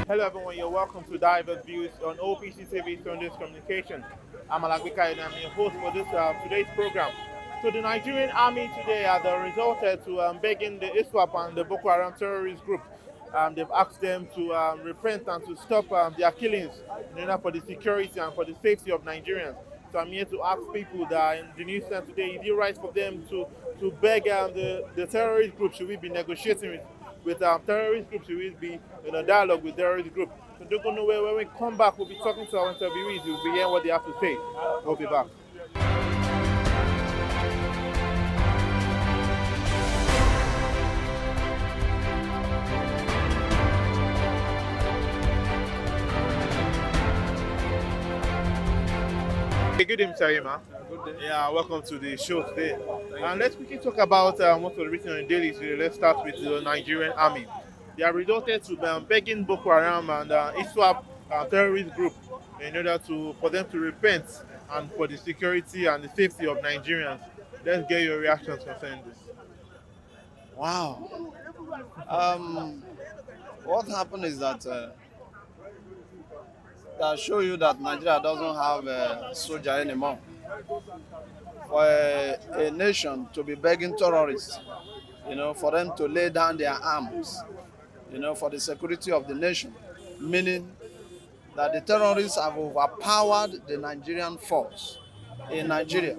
Hello everyone, you're welcome to Diverse Views on OPC TV Sundays Communication. I'm Alagbika and I'm your host for this today's program. So the Nigerian Army today has resorted to begging the Iswap and the Boko Haram terrorist group. They've asked them to repent and to stop their killings in order for the security and for the safety of Nigerians. So I'm here to ask people that in the news stand today, is it right for them to beg the terrorist group? Should we be negotiating with terrorist groups? Should we be in a dialogue with terrorist groups? So don't go nowhere. When we come back, we'll be talking to our interviewees. We'll be hearing what they have to say. We'll be back. Hey, good evening, Sarima. Good day. Yeah, welcome to the show today. And let's quickly talk about what was written on the daily today. Let's start with the Nigerian Army. They are resorted to begging Boko Haram and Iswap terrorist group in order for them to repent and for the security and the safety of Nigerians. Let's get your reactions concerning this. Wow. Um, what happened is that that show you that Nigeria doesn't have a soldier anymore. For a nation to be begging terrorists, for them to lay down their arms, for the security of the nation, meaning that the terrorists have overpowered the Nigerian force in Nigeria.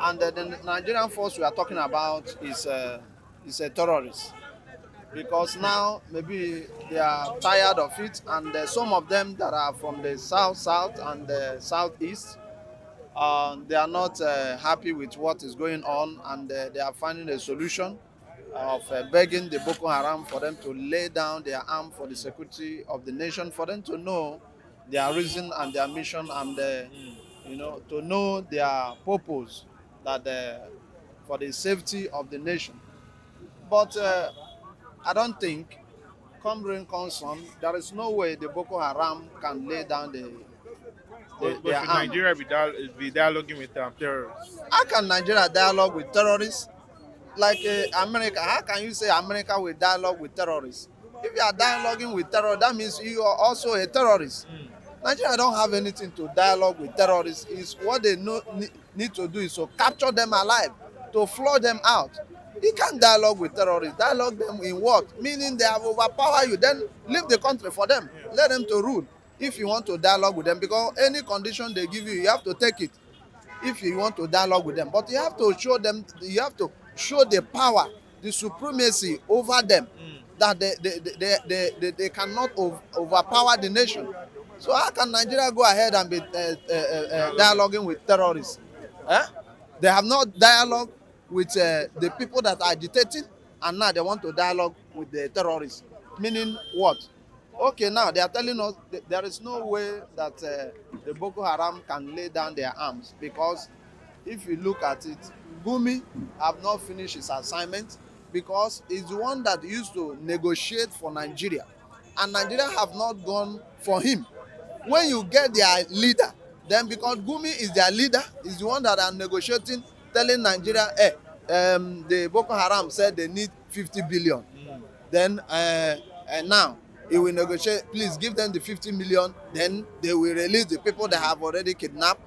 And the Nigerian force we are talking about is a terrorist. Because now maybe they are tired of it, and some of them that are from the south and the southeast, they are not happy with what is going on, and they are finding a solution of begging the Boko Haram for them to lay down their arm for the security of the nation, for them to know their reason and their mission, and to know their purpose, that for the safety of the nation. But I don't think, come rain, come sun, there is no way the Boko Haram can lay down But their should arm. Nigeria be dialoguing with terrorists? How can Nigeria dialogue with terrorists? Like America, how can you say America will dialogue with terrorists? If you are dialoguing with terror, that means you are also a terrorist. Nigeria don't have anything to dialogue with terrorists. Is what they need to do is to capture them alive, to floor them out. You can't dialogue with terrorists. Dialogue them in what? Meaning they have overpowered you. Then leave the country for them. Let them to rule. If you want to dialogue with them, because any condition they give you, you have to take it. If you want to dialogue with them, but you have to show them. You have to show the power, the supremacy over them, that they cannot overpower the nation. So how can Nigeria go ahead and be dialoguing with terrorists? Eh? They have not dialogue with the people that are agitating, and now they want to dialogue with the terrorists. Meaning what? Okay, now they are telling us there is no way that the Boko Haram can lay down their arms, because if you look at it, Gumi have not finished his assignment, because he's the one that used to negotiate for Nigeria, and Nigeria have not gone for him. When you get their leader, then because Gumi is their leader, is the one that are negotiating, telling Nigeria, the Boko Haram said they need 50 billion. Then and now he will negotiate, please give them the 50 million, then they will release the people they have already kidnapped.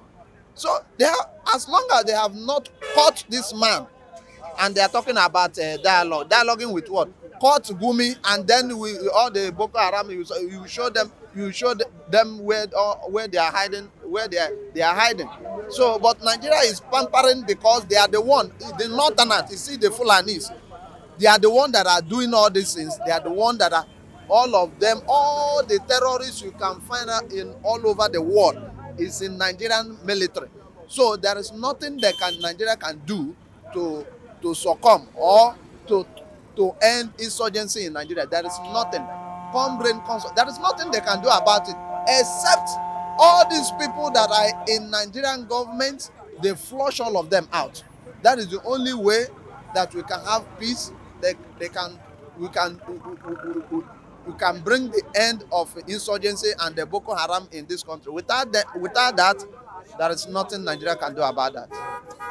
So they have, as long as they have not caught this man, and they are talking about dialoguing with what? Caught Gumi, and then all the Boko Haram, you show them where they are hiding, where they are hiding. So, but Nigeria is pampering, because they are the one, the northerners, you see the Fulanis, they are the one that are doing all these things. They are the one that are, all of them, all the terrorists you can find out in all over the world is in Nigerian military. So there is nothing that Nigeria can do to succumb or to end insurgency in Nigeria. There is nothing. Come rain, come sun. There is nothing they can do about it, except all these people that are in Nigerian government, they flush all of them out. That is the only way that we can have peace. We can bring the end of insurgency and the Boko Haram in this country. Without that, there is nothing Nigeria can do about that.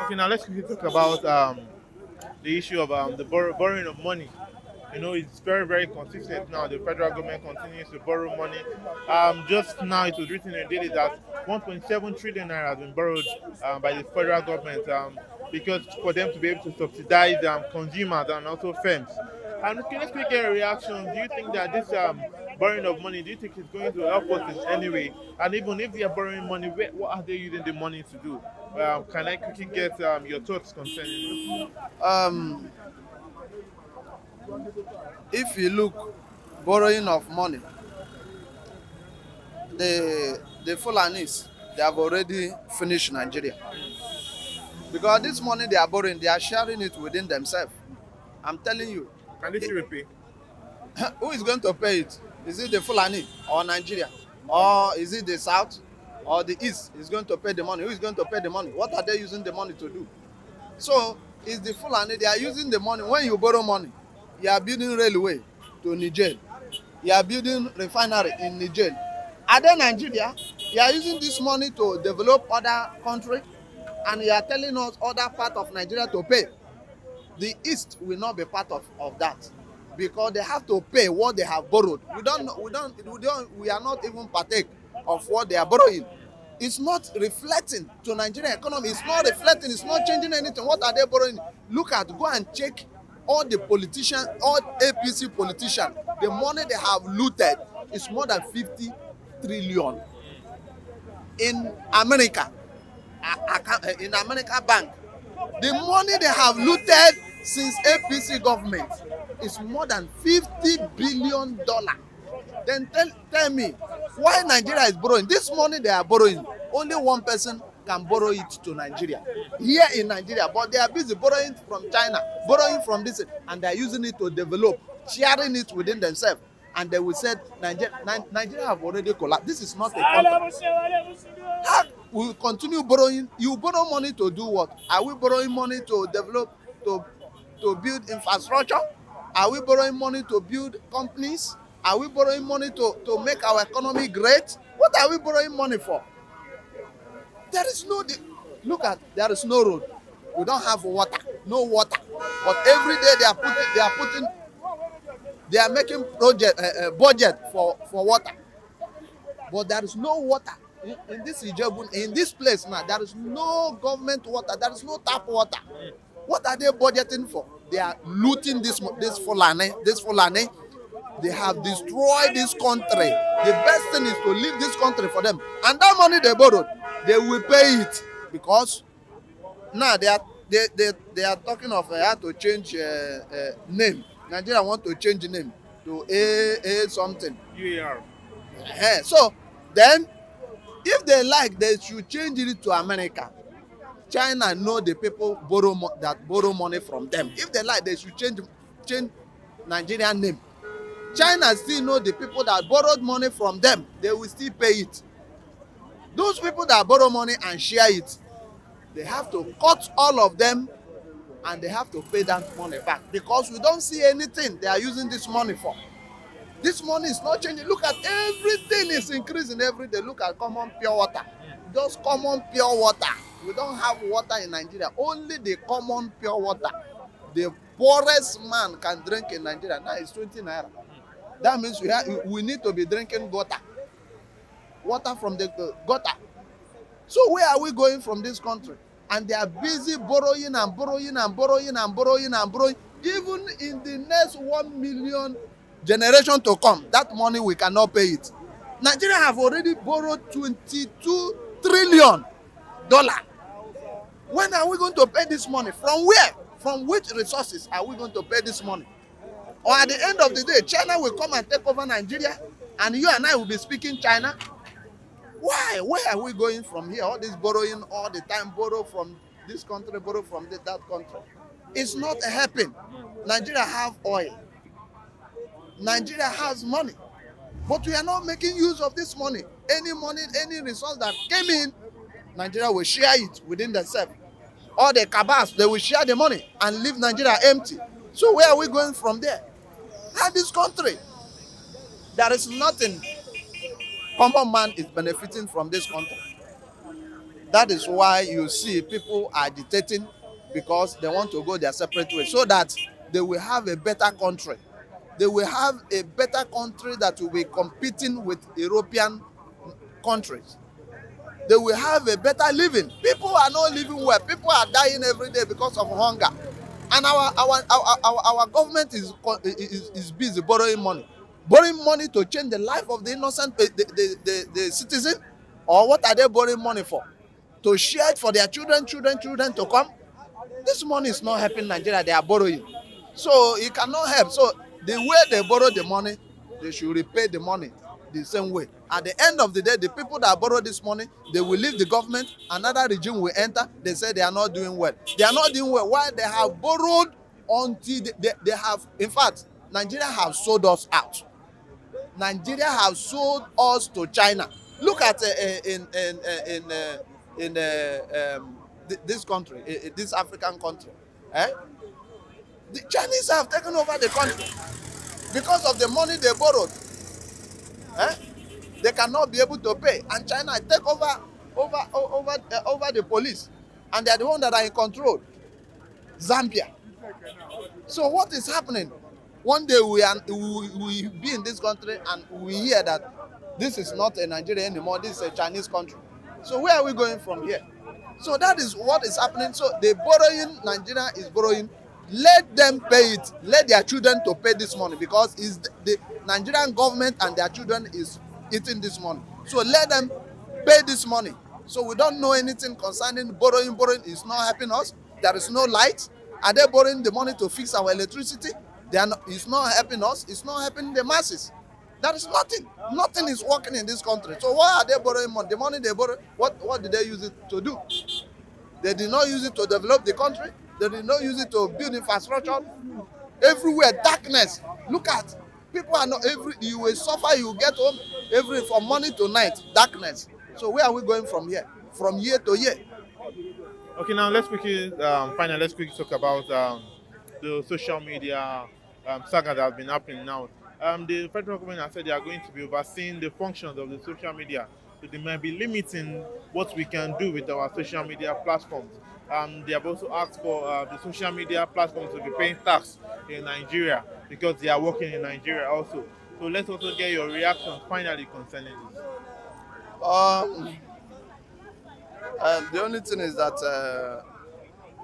Okay, now let's quickly talk about the issue of the borrowing of money. It's very, very consistent now. The federal government continues to borrow money. Just now, it was written in the daily that 1.7 trillion naira has been borrowed by the federal government because for them to be able to subsidize consumers and also firms. Okay, let's quick get a reaction. Do you think that this borrowing of money, do you think it's going to help us in any way? And even if they are borrowing money, what are they using the money to do? Can I quickly get your thoughts concerning this? Um, if you look, borrowing of money, the Fulanis, they have already finished Nigeria. Because this money they are borrowing, they are sharing it within themselves. I'm telling you. Can this still pay? Who is going to pay it? Is it the Fulani or Nigeria? Or is it the South or the East is going to pay the money? Who is going to pay the money? What are they using the money to do? So it's the Fulani, they are using the money. When you borrow money, you are building railway to Niger. You are building refinery in Niger. Are they Nigeria? You are using this money to develop other country, and you are telling us other part of Nigeria to pay. The East will not be part of that, because they have to pay what they have borrowed. We are not even partake of what they are borrowing. It's not reflecting to Nigerian economy. It's not reflecting. It's not changing anything. What are they borrowing? Go and check all the politicians, all APC politicians. The money they have looted is more than 50 trillion. In America, in America Bank, the money they have looted since APC government is more than $50 billion. Then tell me why Nigeria is borrowing. This money they are borrowing, only one person can borrow it to Nigeria. Here in Nigeria, but they are busy borrowing from China, borrowing from this, and they are using it to develop, sharing it within themselves. And they will say Nigeria have already collapsed. This is not a country. How we will continue borrowing? You borrow money to do what? Are we borrowing money to develop, to build infrastructure? Are we borrowing money to build companies? Are we borrowing money to make our economy great? What are we borrowing money for? There is no there is no road. We don't have water, no water. But every day they are making budget for water. But there is no water in this Ijebu, in this place now. There is no government water. There is no tap water. What are they budgeting for? They are looting this Fulani. They have destroyed this country. The best thing is to leave this country for them. And that money they borrowed, they will pay it, because now they are talking of how to change name. Nigeria want to change name to A something. UAR. So then, if they like, they should change it to America. China know the people that borrow money from them. If they like, they should change Nigerian name. China still know the people that borrowed money from them. They will still pay it. Those people that borrow money and share it, they have to cut all of them, and they have to pay that money back, because we don't see anything they are using this money for. This money is not changing. Look at everything is increasing every day. Look at common pure water. Just common pure water. We don't have water in Nigeria. Only the common pure water. The poorest man can drink in Nigeria. Now it's 20 naira. That means we need to be drinking gutter. Water from the gutter. So where are we going from this country? And they are busy borrowing and borrowing and borrowing and borrowing and borrowing. Even in the next 1 million generation to come, that money we cannot pay it. Nigeria have already borrowed $22 trillion. When are we going to pay this money? From where? From which resources are we going to pay this money? Or at the end of the day, China will come and take over Nigeria, and you and I will be speaking China? Why? Where are we going from here? All this borrowing, all the time, borrow from this country, borrow from that country. It's not helping. Nigeria have oil. Nigeria has money. But we are not making use of this money. Any money, any resource that came in, Nigeria will share it within themselves. All the cabals, they will share the money and leave Nigeria empty. So where are we going from there? And this country, there is nothing common man is benefiting from this country. That is why you see people agitating, because they want to go their separate way, so that they will have a better country. they will have a better country that will be competing with European countries. They will have a better living. People are not living well. People are dying every day because of hunger. And our government is busy borrowing money. Borrowing money to change the life of the innocent the citizen? Or what are they borrowing money for? To share it for their children to come? This money is not helping Nigeria. They are borrowing. So it cannot help. So the way they borrow the money, they should repay the money the same way. At the end of the day, the people that borrow this money, they will leave the government, another regime will enter, they say they are not doing well. They are not doing well. Why? They have borrowed until they have, in fact, Nigeria have sold us out. Nigeria have sold us to China. Look at this country, this African country. The Chinese have taken over the country because of the money they borrowed. They cannot be able to pay, and China take over the police, and they are the ones that are in control. Zambia. So what is happening? One day we be in this country and we hear that this is not a Nigeria anymore, this is a Chinese country. So where are we going from here? So that is what is happening. So the borrowing, Nigeria is borrowing. Let them pay it. Let their children to pay this money, because it's the Nigerian government and their children is eating this money. So let them pay this money. So we don't know anything concerning borrowing. Borrowing is not helping us. There is no light. Are they borrowing the money to fix our electricity? It's not helping us. It's not helping the masses. There is nothing. Nothing is working in this country. So why are they borrowing money? The money they borrow, what did they use it to do? They did not use it to develop the country. They did not use it to build infrastructure. Everywhere, darkness. Look at, people are not, you will suffer, you will get home, from morning to night, darkness. So where are we going from here? From year to year. Okay, now let's quickly talk about the social media saga that has been happening now. The federal government has said they are going to be overseeing the functions of the social media. So they might be limiting what we can do with our social media platforms. They have also asked for the social media platforms to be paying tax in Nigeria because they are working in Nigeria also. So let's also get your reaction finally concerning this. The only thing is that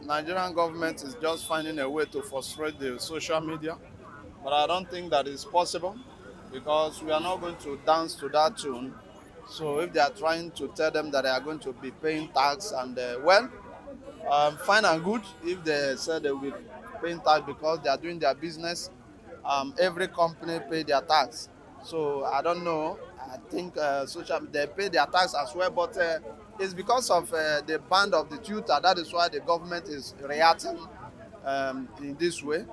Nigerian government is just finding a way to frustrate the social media, but I don't think that is possible, because we are not going to dance to that tune. So if they are trying to tell them that they are going to be paying tax, and fine and good if they say they will be paying tax because they are doing their business. Every company pay their tax. So I don't know. I think they pay their tax as well, but it's because of the ban of the Twitter. That is why the government is reacting in this way.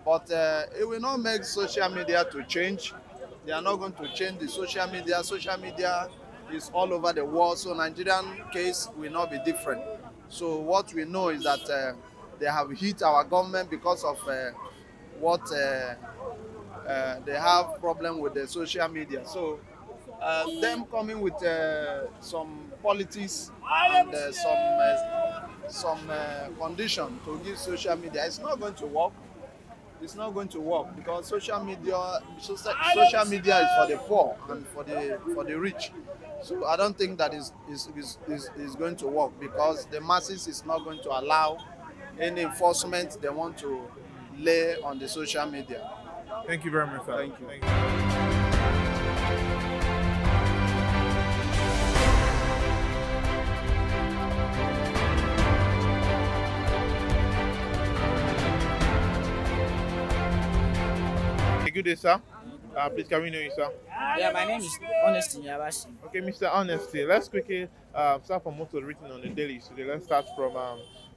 But it will not make social media to change. They are not going to change the social media. Social media is all over the world, so Nigerian case will not be different. So what we know is that they have hit our government because of what they have problem with the social media. So them coming with some politics and some condition to give social media, it's not going to work. It's not going to work, because social media is for the poor and for the rich. So I don't think that is going to work, because the masses is not going to allow any enforcement they want to lay on the social media. Thank you very much, sir. Thank you. Thank you. Good day, sir. Please, can we know you, sir? Yeah, my name is Honesty Yabashi. Okay, Mr. Honesty, let's quickly start from what was written on the daily today. Let's start from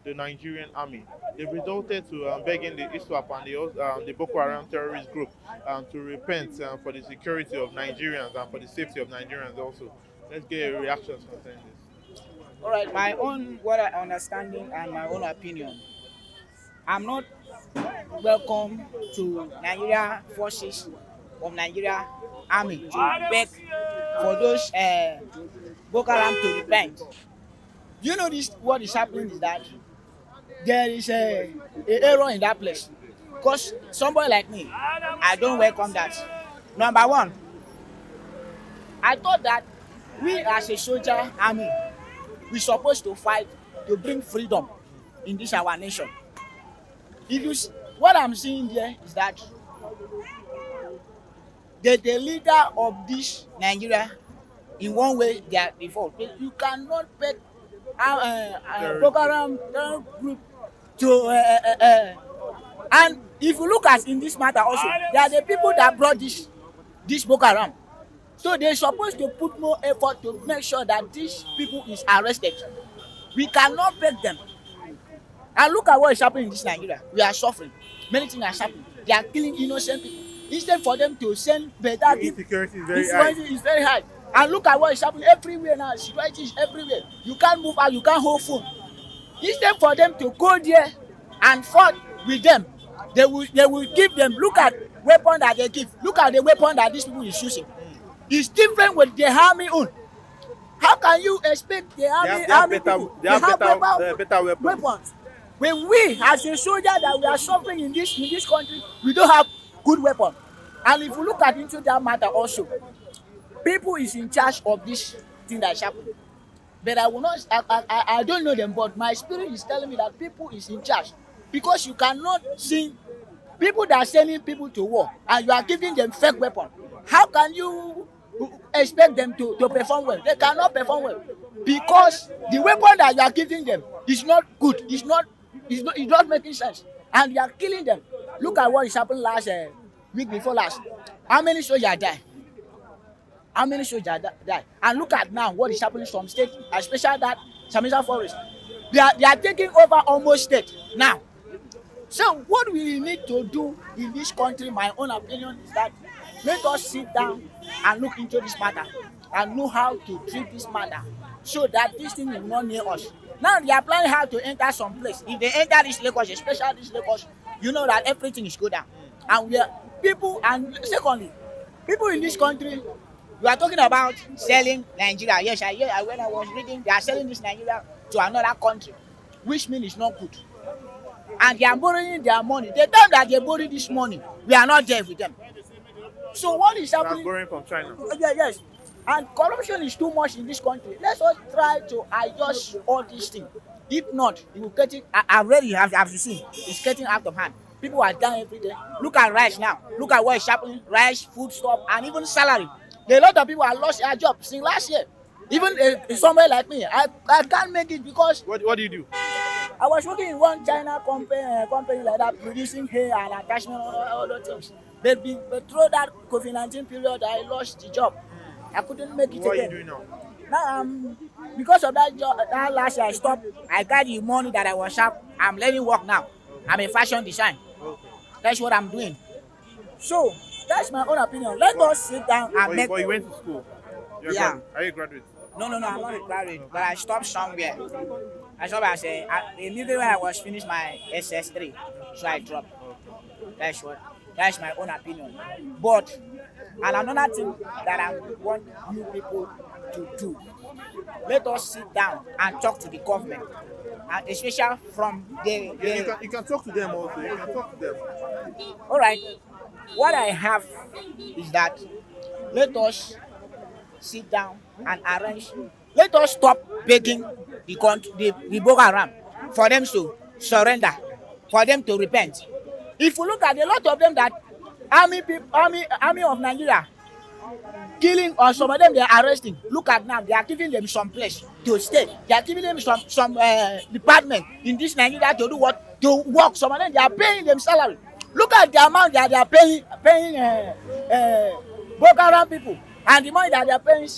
the Nigerian Army. They resulted to begging the Iswap and the Boko Haram terrorist group to repent for the security of Nigerians and for the safety of Nigerians also. Let's get a reaction concerning this. All right, what I understanding and my own opinion. I'm not welcome to Nigeria forces of Nigeria Army to beg for those Boko Haram to repent. You know this? What is happening is that there is a error in that place. Because somebody like me, I don't welcome that. Number one, I thought that we as a soldier army, we supposed to fight to bring freedom in this our nation. If you what I'm seeing there is that the leader of this Nigeria, in one way they are default. You cannot peg Boko Haram group to and if you look at in this matter also, they are the people that brought this Boko Haram. So they're supposed to put more effort to make sure that these people is arrested. We cannot beg them. And look at what is happening in this Nigeria. We are suffering. Many things are happening. They are killing innocent people. Instead for them to send better people, insecurity is very high. And look at what is happening everywhere now. Security is everywhere. You can't move out, you can't hold phone. Instead for them to go there and fight with them, they will give them, look at weapon that they give. Look at the weapon that these people is using. It's different with the army own. How can you expect the army people? They have better weapons. When we as a soldier that we are suffering in this country, we don't have good weapons. And if you look at into that matter also, people is in charge of this thing that is happening. But I will not. I don't know them, but my spirit is telling me that people is in charge, because you cannot see people that are sending people to war and you are giving them fake weapon. How can you expect them to perform well? They cannot perform well because the weapon that you are giving them is not good. It's not making sense, and you are killing them. Look at what is happening last week before last. How many soldiers died? How many soldiers died? And look at now what is happening in some states, especially that Sambisa forest. They are taking over almost state now. So what we need to do in this country, my own opinion, is that let us sit down and look into this matter and know how to treat this matter so that this thing will not near us. Now they are planning how to enter some place. If they enter this Lagos, especially this Lagos, you know that everything is good down. And we are people, and secondly, people in this country, we are talking about selling Nigeria. Yes, when I was reading, they are selling this Nigeria to another country, which means it's not good. And they are borrowing their money. The time that they borrow this money, we are not there with them. So what is happening? Borrowing from China. Yes. And corruption is too much in this country. Let's all try to adjust all these things. If not, it will get it. Already, as you see, it's getting out of hand. People are down every day. Look at rice now. Look at what is happening. Rice, food stuff, and even salary. A lot of people have lost their job since last year. Even somewhere like me, I can't make it because. What do you do? I was working in one China company like that, producing hair and attachment, all those things. But through that COVID-19 period, I lost the job. I couldn't make it What again. Are you doing now? Now, because of that job, that last year I stopped. I got the money that I was up. I'm learning work now. I'm a fashion design. Okay. That's what I'm doing. So that's my own opinion. Let us sit down and make. But you went to school. Yeah. Are you a graduate? No, I'm not a graduate, but I stopped somewhere. I stopped as immediately when I was finished my SS3, so I dropped. That's my own opinion. But and another thing that I want you people to do, let us sit down and talk to the government, and especially from the. You can talk to them also. You can talk to them. All right. What I have is that let us sit down and arrange. Let us stop begging the Boko Haram for them to surrender, for them to repent. If you look at a lot of them that army of Nigeria killing, or some of them they are arresting. Look at now, they are giving them some place to stay. They are giving them some department in this Nigeria to do what? To work. Some of them they are paying them salary. Look at the amount that they are paying Boko Haram people, and the money that they are paying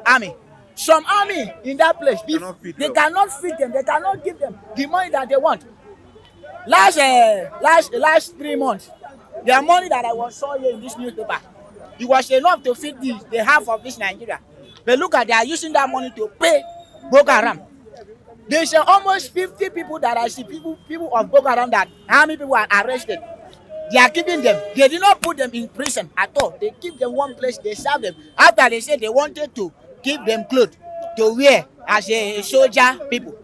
army. Some army in that place, they cannot feed them. They cannot give them the money that they want. Last 3 months, the money that I saw here in this newspaper, it was enough to feed the half of this Nigeria. But look at, they are using that money to pay Boko Haram. There's almost 50 people that I see, people of Boko Haram, that army people are arrested. They are giving them. They did not put them in prison at all. They give them one place. They serve them. After they said they wanted to give them clothes to wear as a soldier people.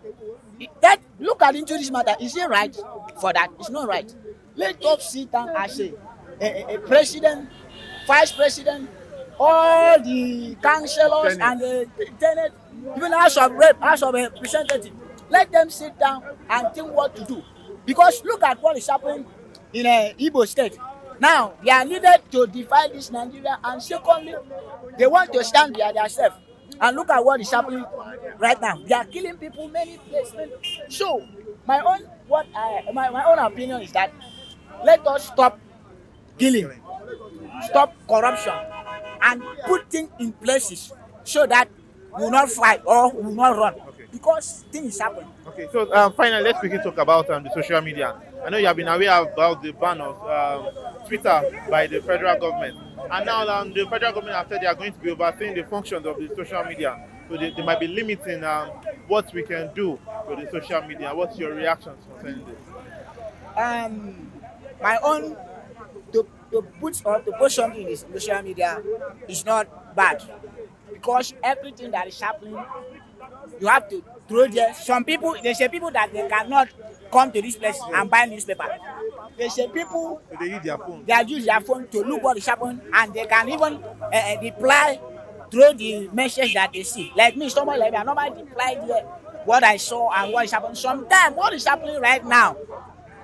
That look at into this matter. Is it right for that? It's not right. Let us sit down as a president, vice president, all the councillors Senate. and the Senate, even House of Rep, House of Representatives. Let them sit down and think what to do. Because look at what is happening in Igbo state. Now, they are needed to divide this Nigeria, and secondly, they want to stand by themselves. And look at what is happening right now. They are killing people many places. So, my own opinion is that let us stop killing, stop corruption, and put things in places so that we will not fight or we will not run. Okay. Because things happen. Okay, so finally, let's quickly talk about the social media. I know you have been aware about the ban of Twitter by the federal government. And now the federal government have said they are going to be overseeing the functions of the social media. So they might be limiting what we can do with the social media. What's your reactions concerning this? My own to put something in this social media is not bad, because everything that is happening, you have to throw there. Some people, they say people that they cannot come to this place and buy newspaper. They say people So they use their phone. they use their phone to look what is happening, and they can even reply through the message that they see. Like me, somebody like me, I normally reply there what I saw and what is happening. Sometimes what is happening right now,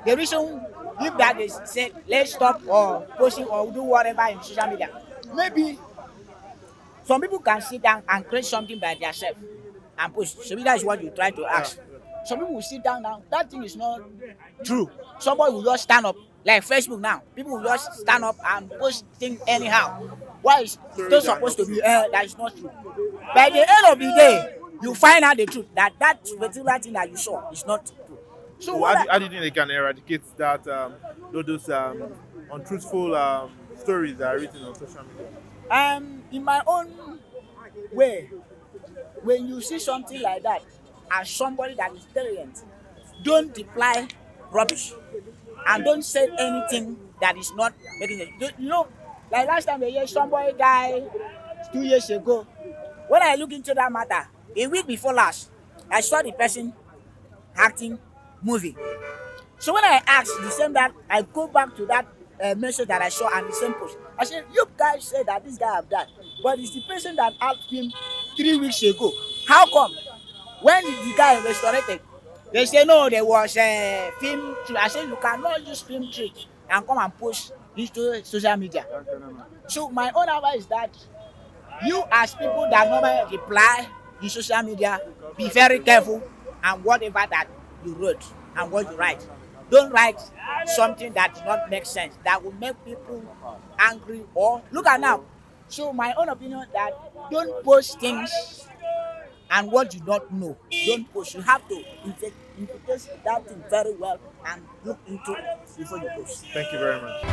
the reason if that they say let's stop or posting or do whatever in social media, maybe some people can sit down and create something by themselves and post. So that is what you try to ask. Some people will sit down now. That thing is not true. Somebody will just stand up, like Facebook now. People will just stand up and post things anyhow. Why is those supposed to be that is not true? By the end of the day, you find out the truth that particular thing that you saw is not true. So So how do you think they can eradicate that those untruthful stories that are written on social media? In my own way, when you see something like that, as somebody that is intelligent, don't reply rubbish and don't say anything that is not making it. You know, like last time they hear somebody died 2 years ago. When I look into that matter, a week before last, I saw the person acting movie. So when I asked the same that, I go back to that message that I saw and the same post. I said, you guys said that this guy have died, but it's the person that asked him 3 weeks ago. How come? When the guy restorated, they say no, there was a film trick. I said you cannot use film trick and come and post into social media. So my own advice is that you as people that normally reply in social media, be very careful and whatever that you wrote and what you write. Don't write something that does not make sense, that will make people angry or look at now. So my own opinion that don't post things and what you don't know. Don't post. You have to investigate that thing very well and look into it before you post. Thank you very much.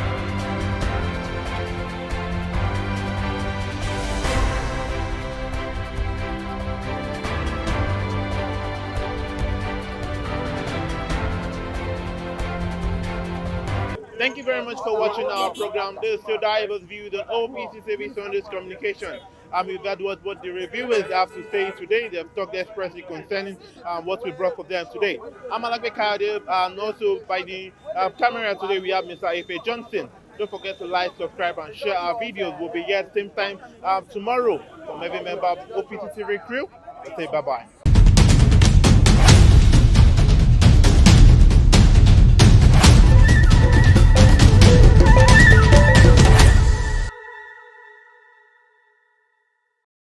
Thank you very much for watching our program. This is still Divers Viewed on OPC Sundays Communication. We've got what the reviewers have to say today. They've talked expressly concerning what we brought for them today. I'm Alagbe Kayode, and also by the camera today we have Mr. Efe Johnson. Don't forget to like, subscribe, and share our videos. We'll be here at the same time tomorrow. From every member of OPC TV crew, I say bye-bye.